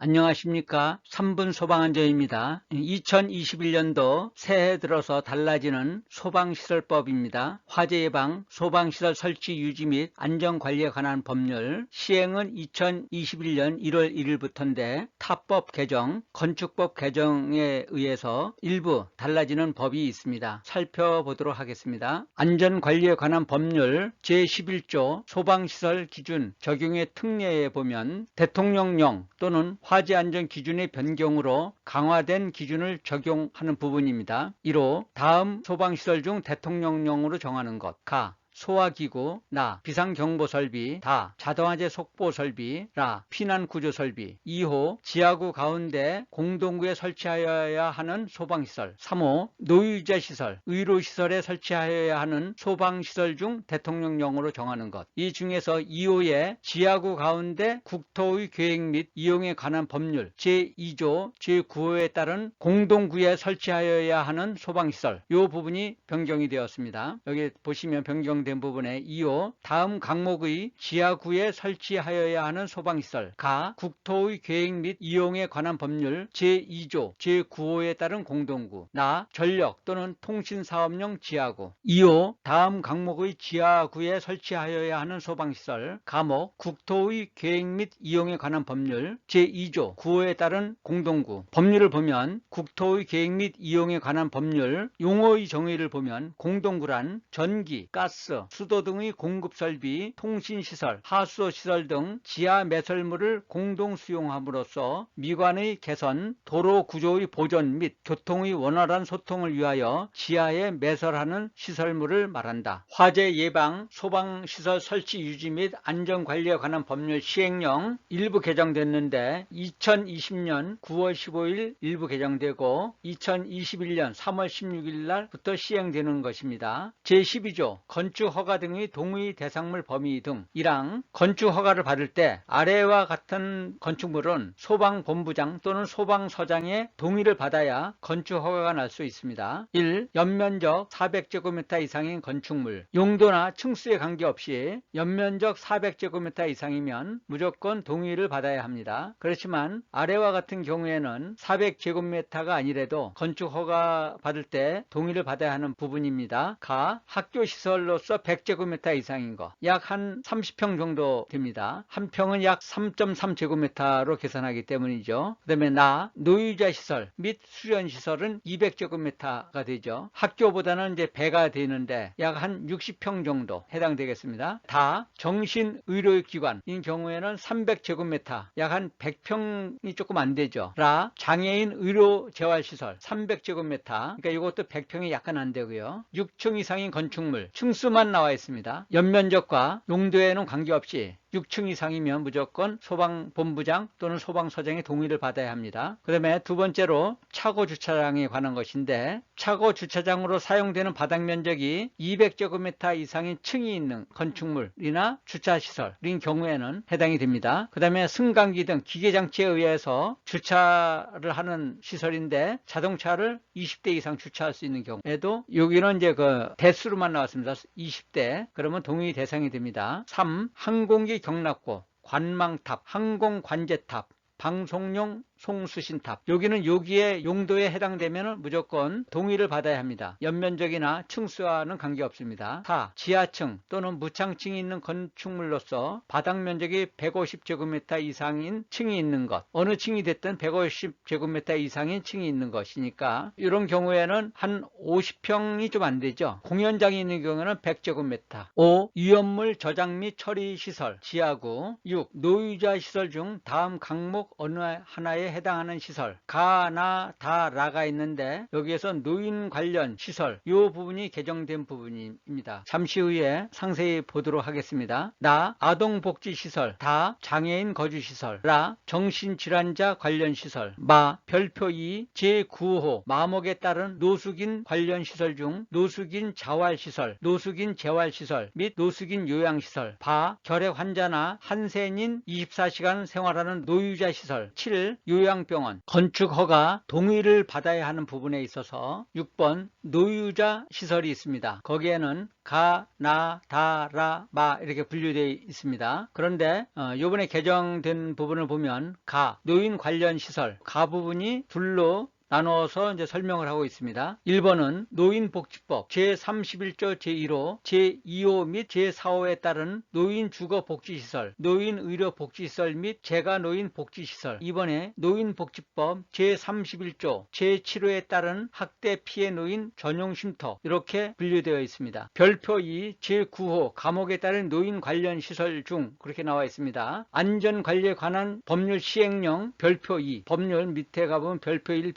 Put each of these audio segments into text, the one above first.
안녕하십니까. 3분 소방안전입니다. 2021년도 새해 들어서 달라지는 소방시설법입니다. 화재 예방, 소방시설 설치 유지 및 안전관리에 관한 법률 시행은 2021년 1월 1일부터인데 타법 개정, 건축법 개정에 의해서 일부 달라지는 법이 있습니다. 살펴보도록 하겠습니다. 안전관리에 관한 법률 제11조 소방시설 기준 적용의 특례에 보면 대통령령 또는 화재 안전 기준의 변경으로 강화된 기준을 적용하는 부분입니다. 1호 다음 소방시설 중 대통령령으로 정하는 것. 가. 소화기구, 나, 비상경보설비, 다, 자동화재 속보설비, 라, 피난구조설비. 2호, 지하구 가운데 공동구에 설치하여야 하는 소방시설. 3호, 노유자시설, 의료시설에 설치하여야 하는 소방시설 중 대통령령으로 정하는 것. 이 중에서 2호의 지하구 가운데 국토의 계획 및 이용에 관한 법률 제2조 제9호에 따른 공동구에 설치하여야 하는 소방시설. 이 부분이 변경이 되었습니다. 여기 보시면 변경된 부분에 2호 다음 강목의 지하구에 설치하여야 하는 소방시설 가 국토의 계획 및 이용에 관한 법률 제2조 제9호에 따른 공동구 나 전력 또는 통신사업용 지하구 2호 다음 강목의 지하구에 설치하여야 하는 소방시설 가목 국토의 계획 및 이용에 관한 법률 제2조 9호에 따른 공동구 법률을 보면 국토의 계획 및 이용에 관한 법률 용어의 정의를 보면 공동구란 전기, 가스, 수도 등의 공급설비, 통신시설, 하수도시설 등 지하 매설물을 공동 수용함으로써 미관의 개선, 도로 구조의 보존 및 교통의 원활한 소통을 위하여 지하에 매설하는 시설물을 말한다. 화재 예방, 소방시설 설치 유지 및 안전관리에 관한 법률 시행령 일부 개정됐는데 2020년 9월 15일 일부 개정되고 2021년 3월 16일 날부터 시행되는 것입니다. 제12조 건축허가 등의 동의 대상물 범위 등 1항 건축허가를 받을 때 아래와 같은 건축물은 소방본부장 또는 소방서장의 동의를 받아야 건축허가가 날 수 있습니다. 1. 연면적 400제곱미터 이상인 건축물 용도나 층수에 관계없이 연면적 400제곱미터 이상이면 무조건 동의를 받아야 합니다. 그렇지만 아래와 같은 경우에는 400제곱미터가 아니래도 건축허가 받을 때 동의를 받아야 하는 부분입니다. 가 학교시설로서 100제곱미터 이상인 거 약 한 30평 정도 됩니다. 한 평은 약 3.3제곱미터로 계산하기 때문이죠. 그 다음에 나 노유자시설 및 수련시설은 200제곱미터가 되죠. 학교보다는 이제 배가 되는데 약 한 60평 정도 해당되겠습니다. 다 정신의료기관인 경우에는 300제곱미터 약 한 100평이 조금 안 되죠. 라 장애인 의료재활시설 300제곱미터 그러니까 이것도 100평이 약간 안 되고요. 6층 이상인 건축물 층수만 나와 있습니다. 연면적과 용도에는 관계없이 6층 이상이면 무조건 소방본부장 또는 소방서장의 동의를 받아야 합니다. 그 다음에 두 번째로 차고 주차장에 관한 것인데 차고 주차장으로 사용되는 바닥 면적이 200제곱미터 이상인 층이 있는 건축물이나 주차시설인 경우에는 해당이 됩니다. 그 다음에 승강기 등 기계장치에 의해서 주차를 하는 시설인데 자동차를 20대 이상 주차할 수 있는 경우에도 여기는 이제 그 대수로만 나왔습니다. 20대 그러면 동의 대상이 됩니다. 3. 항공기 경납고, 관망탑, 항공관제탑, 방송용 송수신탑 여기는 여기에 용도에 해당되면 무조건 동의를 받아야 합니다. 연면적이나 층수와는 관계없습니다. 4. 지하층 또는 무창층이 있는 건축물로서 바닥 면적이 150제곱미터 이상인 층이 있는 것 어느 층이 됐든 150제곱미터 이상인 층이 있는 것이니까 이런 경우에는 한 50평이 좀 안 되죠. 공연장이 있는 경우에는 100제곱미터 5. 위험물 저장 및 처리 시설 지하구 6. 노유자 시설 중 다음 강목 어느 하나에 해당하는 시설 가, 나, 다, 라가 있는데 여기에서 노인 관련 시설 이 부분이 개정된 부분입니다. 잠시 후에 상세히 보도록 하겠습니다. 나 아동복지시설 다 장애인 거주시설 라 정신질환자 관련 시설 마 별표 2 제9호 마목에 따른 노숙인 관련 시설 중 노숙인 자활시설 노숙인 재활시설 및 노숙인 요양시설 바 결핵 환자나 한센인 24시간 생활하는 노유자 시설 7. 요양병원 건축 허가 동의를 받아야 하는 부분에 있어서 6번 노유자 시설이 있습니다. 거기에는 가, 나, 다, 라, 마 이렇게 분류되어 있습니다. 그런데 이번에 개정된 부분을 보면 가, 노인 관련 시설, 가 부분이 둘로 나누어서 이제 설명을 하고 있습니다. 1번은 노인복지법 제31조 제1호, 제2호 및 제4호에 따른 노인주거복지시설, 노인의료복지시설 및 재가노인복지시설. 2번에 노인복지법 제31조 제7호에 따른 학대피해 노인 전용쉼터 이렇게 분류되어 있습니다. 별표 2 제9호 감옥에 따른 노인 관련 시설 중 그렇게 나와 있습니다. 안전관리에 관한 법률 시행령 별표 2 법률 밑에 가보면 별표 1,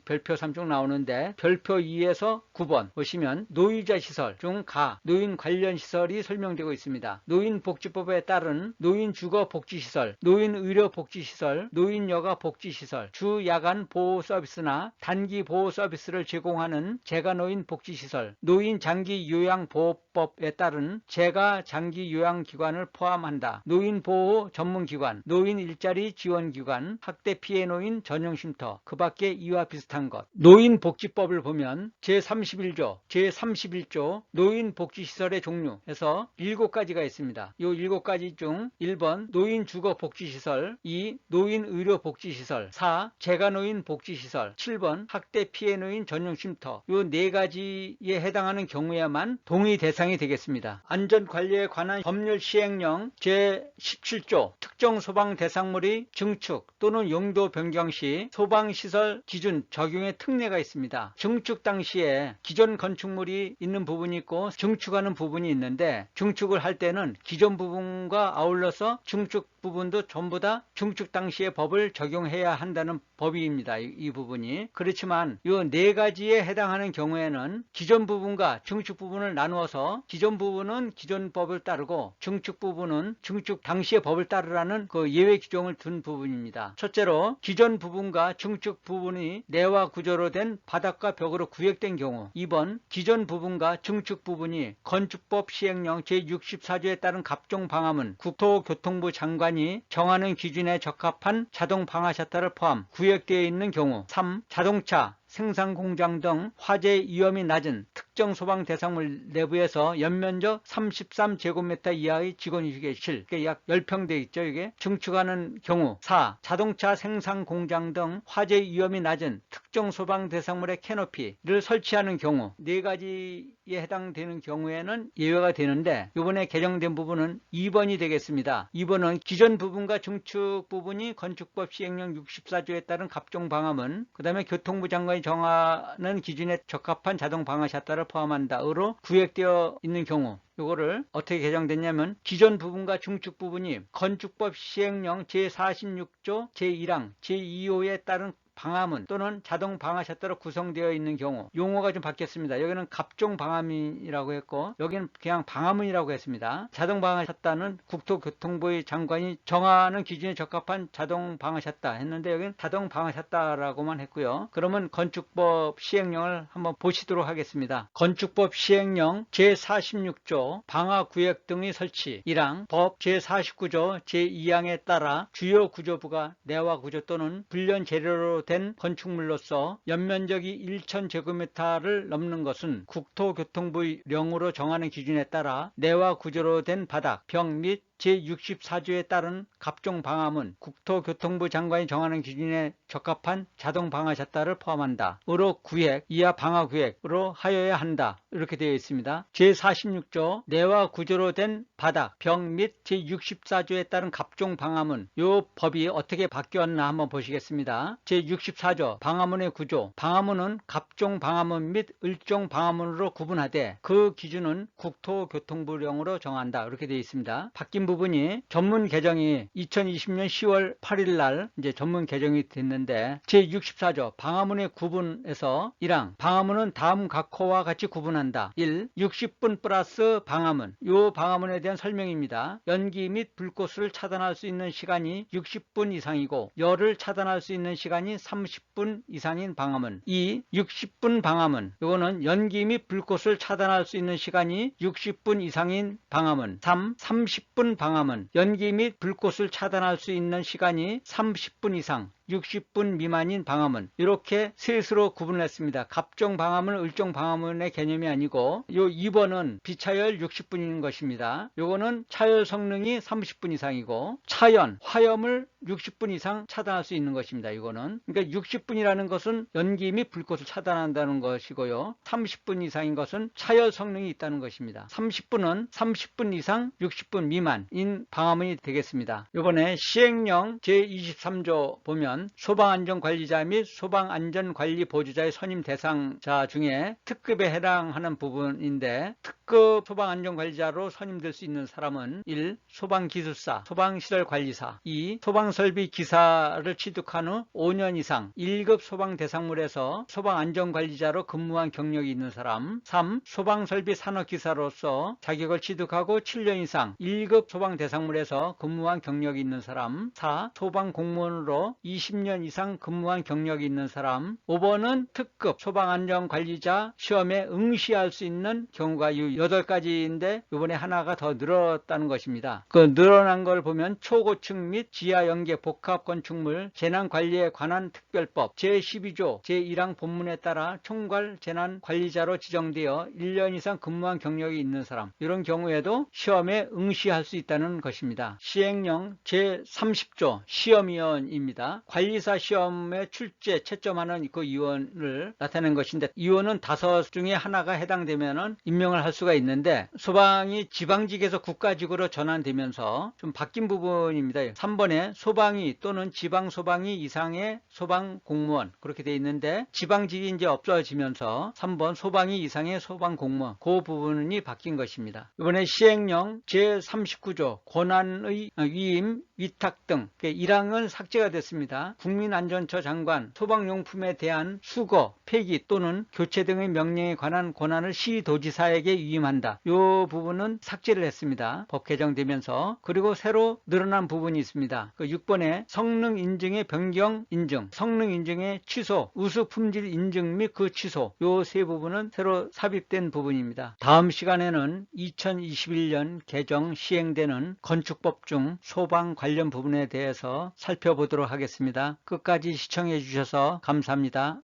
별표 3 중 나오는데 별표 2에서 9번 보시면 노유자 시설 중 가 노인 관련 시설이 설명되고 있습니다. 노인복지법에 따른 노인주거복지시설, 노인의료복지시설, 노인여가복지시설, 주야간 보호서비스나 단기보호서비스를 제공하는 재가노인복지시설, 노인장기요양보호법에 따른 재가장기요양기관을 포함한다. 노인보호 전문기관, 노인일자리 지원기관, 학대피해 노인 전용쉼터, 그 밖에 이와 비슷한 것. 노인복지법을 보면 제31조, 제31조 노인복지시설의 종류에서 7가지가 있습니다. 이 7가지 중 1번 노인주거복지시설, 2 노인의료복지시설, 4 재가노인복지시설, 7번 학대피해노인 전용쉼터. 이 4가지에 해당하는 경우에만 동의 대상이 되겠습니다. 안전관리에 관한 법률 시행령 제17조 특정 소방 대상물의 증축 또는 용도 변경 시 소방시설 기준 적용의 특례가 있습니다. 증축 당시에 기존 건축물이 있는 부분이 있고 증축하는 부분이 있는데 증축을 할 때는 기존 부분과 아울러서 증축 부분도 전부 다 증축 당시의 법을 적용해야 한다는 법입니다. 이 부분이. 그렇지만 이 4가지에 해당하는 경우에는 기존 부분과 증축 부분을 나누어서 기존 부분은 기존 법을 따르고 증축 부분은 증축 당시의 법을 따르라는 그 예외 규정을 둔 부분입니다. 첫째로 기존 부분과 증축 부분이 내와 구조로 된 바닥과 벽으로 구획된 경우. 2번 기존 부분과 증축 부분이 건축법 시행령 제64조에 따른 갑종 방화문 국토교통부 장관이 정하는 기준에 적합한 자동 방화 셔터를 포함 구획되어 있는 경우. 3. 자동차 생산공장 등 화재 위험이 낮은 특정 소방 대상물 내부에서 연면적 33제곱미터 이하의 직원이 계실, 약 10평 돼 있죠. 이게 증축하는 경우. 4. 자동차 생산공장 등 화재 위험이 낮은 특정 소방 대상물의 캐노피를 설치하는 경우. 4가지에 해당되는 경우에는 예외가 되는데 이번에 개정된 부분은 2번이 되겠습니다. 2번은 기존 부분과 증축 부분이 건축법 시행령 64조에 따른 갑종 방화문, 그 다음에 교통부 장관이 정하는 기준에 적합한 자동 방화 셔터를 포함한다으로 구획되어 있는 경우. 이거를 어떻게 개정됐냐면 기존 부분과 증축 부분이 건축법 시행령 제46조 제1항 제2호에 따른 방화문 또는 자동 방화 셔터로 구성되어 있는 경우. 용어가 좀 바뀌었습니다. 여기는 갑종 방화문이라고 했고 여기는 그냥 방화문이라고 했습니다. 자동 방화 셔터는 국토교통부의 장관이 정하는 기준에 적합한 자동 방화 셔터 했는데 여기는 자동 방화 셔터라고만 했고요. 그러면 건축법 시행령을 한번 보시도록 하겠습니다. 건축법 시행령 제46조 방화구역 등의 설치 1항 법 제49조 제2항에 따라 주요 구조부가 내화 구조 또는 불련 재료로 된 건축물로서 연면적이 1000제곱미터를 넘는 것은 국토교통부의 령으로 정하는 기준에 따라 내화 구조로 된 바닥, 벽 및 제64조에 따른 갑종 방화문, 국토교통부 장관이 정하는 기준에 적합한 자동 방화 셔터를 포함한다. 으로 구획, 이하 방화 구획으로 하여야 한다. 이렇게 되어 있습니다. 제46조 내화 구조로 된 바닥, 벽 및 제64조에 따른 갑종 방화문. 이 법이 어떻게 바뀌었나 한번 보시겠습니다. 제64조 방화문의 구조. 방화문은 갑종 방화문 및 을종 방화문으로 구분하되 그 기준은 국토교통부령으로 정한다. 이렇게 되어 있습니다. 바뀐 부분이 전문 개정이 2020년 10월 8일 날 이제 전문 개정이 됐는데 제64조 방화문의 구분에서 1항 방화문은 다음 각호와 같이 구분한다. 1. 60분 플러스 방화문. 이 방화문에 대한 설명입니다. 연기 및 불꽃을 차단할 수 있는 시간이 60분 이상이고 열을 차단할 수 있는 시간이 30분 이상인 방화문. 2. 60분 방화문. 이거는 연기 및 불꽃을 차단할 수 있는 시간이 60분 이상인 방화문. 3. 30분 방화문. 연기 및 불꽃을 차단할 수 있는 시간이 30분 이상 60분 미만인 방화문, 이렇게 셋으로 구분을 했습니다. 갑종 방화문, 을종 방화문의 개념이 아니고 요 2번은 비차열 60분인 것입니다. 요거는 차열 성능이 30분 이상이고 차연, 화염을 60분 이상 차단할 수 있는 것입니다. 이거는 그러니까 60분이라는 것은 연기 및 불꽃을 차단한다는 것이고요. 30분 이상인 것은 차열 성능이 있다는 것입니다. 30분은 30분 이상 60분 미만인 방화문이 되겠습니다. 이번에 시행령 제23조 보면 소방안전관리자 및 소방안전관리보조자의 선임 대상자 중에 특급에 해당하는 부분인데, 특급 소방안전관리자로 선임될 수 있는 사람은 1. 소방기술사, 소방시설관리사, 2. 소방설비기사를 취득한 후 5년 이상 1급 소방대상물에서 소방안전관리자로 근무한 경력이 있는 사람, 3. 소방설비산업기사로서 자격을 취득하고 7년 이상 1급 소방대상물에서 근무한 경력이 있는 사람, 4. 소방공무원으로 20년 이상 근무한 경력이 있는 사람. 5번은 특급 소방안전관리자 시험에 응시할 수 있는 경우가 8가지인데 이번에 하나가 더 늘었다는 것입니다. 그 늘어난 걸 보면 초고층 및 지하연계 복합건축물 재난관리에 관한 특별법 제12조 제1항 본문에 따라 총괄 재난관리자로 지정되어 1년 이상 근무한 경력이 있는 사람, 이런 경우에도 시험에 응시할 수 있다는 것입니다. 시행령 제30조 시험위원입니다. 관리사 시험에 출제 채점하는 그 위원을 나타낸 것인데, 위원은 5 중에 하나가 해당되면 임명을 할 수가 있는데, 소방이 지방직에서 국가직으로 전환되면서 좀 바뀐 부분입니다. 3번에 소방이 또는 지방소방이 이상의 소방공무원, 그렇게 되어 있는데 지방직이 이제 없어지면서 3번 소방이 이상의 소방공무원, 그 부분이 바뀐 것입니다. 이번에 시행령 제39조 권한의 위임, 위탁 등 1항은 삭제가 됐습니다. 국민안전처 장관 소방용품에 대한 수거, 폐기 또는 교체 등의 명령에 관한 권한을 시도지사에게 위임한다. 이 부분은 삭제를 했습니다. 법 개정되면서. 그리고 새로 늘어난 부분이 있습니다. 6번에 성능 인증의 변경 인증, 성능 인증의 취소, 우수 품질 인증 및 그 취소, 이 3부분은 새로 삽입된 부분입니다. 다음 시간에는 2021년 개정 시행되는 건축법 중 소방 관련 부분에 대해서 살펴보도록 하겠습니다. 끝까지 시청해 주셔서 감사합니다.